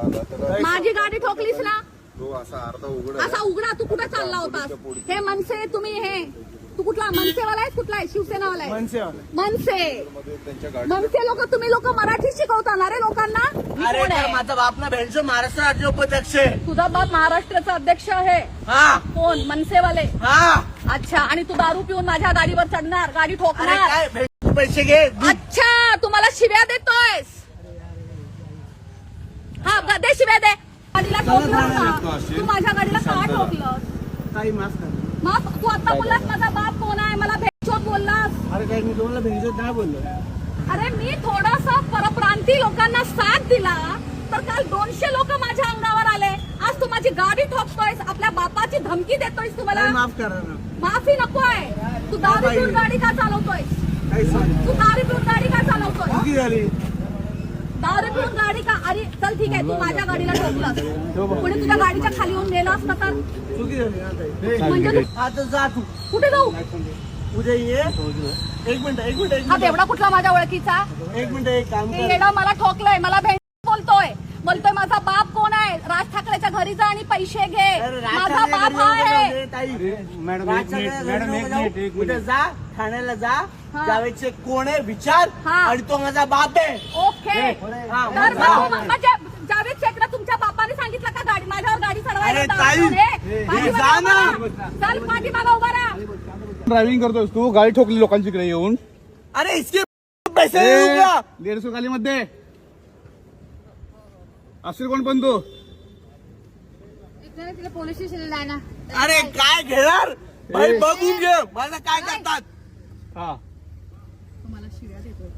माझी गाडी ठोकलीस ना, तो असा उघडा. तू कुठे चालला होतास? हे मनसे तुम्ही हे तू कुठला मनसेवाला आहे? कुठला आहे? शिवसेनावाला आहे? मनसे लोक तुम्ही लोक मराठी शिकवता रे लोकांना? अरे माझा बाप ना भेटतो महाराष्ट्र राज्य उपाध्यक्ष आहे. तुझा बाप महाराष्ट्राचा अध्यक्ष आहे? हा. कोण? मनसेवाले? हा. अच्छा. आणि तू दारू पिऊन माझ्या गाडीवर चढणार, गाडी ठोकणार? काय भेटतो पैसे घे. अच्छा, तू मला शिव्या देतोयस? हा दे शिव्या दे. गाडीला ठोकलं का? तू माझ्या गाडीला का ठोकलं? मग तू आता बोललास माझा बाप कोण आहे, मला भेटचोद बोललास. अरे काय मी तुम्हाला भेटत नाही बोललो. अरे मी थोडासा परप्रांती लोकांना साथ दिला तर काल 200 लोक माझ्या अंगावर आले. आज तू माझी गाडी ठोकतोयस, आपल्या बापाची धमकी देतोयस. तुम्हाला माफ करा ना. माफी नकोय. तू दारू पिऊन गाडी का चालवतोयस? तू दारू पिऊन गाडी का चालवतोय? दारू पिऊन गाडी का? अरे चल ठीक आहे, तू माझ्या गाडीला ठोकलास, पुढे तुझ्या गाडीच्या खाली येऊन गेला असता तर म्हणजे तू आता जा तू. कुठे जाऊ? उद्या ये. एक मिनिट. हा तेवढा कुठला माझ्या ओळखीचा? एक मिनिट. एक काम हे येडा मला ठोकलंय, मला भेट बोलतोय माझा बाप कोण आहे? राज ठाकरेच्या घरी जा आणि पैसे घे. माझा बाप आहे. उद्या जा ठाण्याला जा. जावेदचे कोण आहे विचार. आणि तो माझा बाप आहे. ओके. तर मग जावेद शेखला तुमच्या बापाने सांगितलं का गाडी माझ्यावर गाडी चढवायला? चल पाठीमागा उभा राहा. ड्रायव्हिंग करतोस तू, गाडी ठोकली लोकांची इकडे येऊन. अरे इसके पैसे 150 खाली मध्ये असेल कोण पण तू. तिला पोलीस स्टेशनला आहे ना. अरे काय घेणार भाई, बघून घे मला काय करतात. हा तुम्हाला शिव्या देतोय.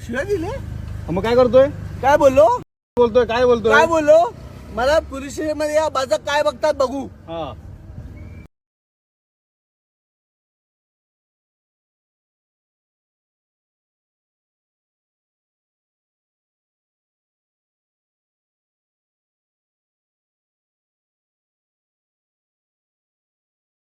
शिवाय दिले. मग काय करतोय? काय बोललो? काय बोलतोय? काय बोललो? मला पोलीस स्टेशन मध्ये या माझं काय बघतात बघू. हा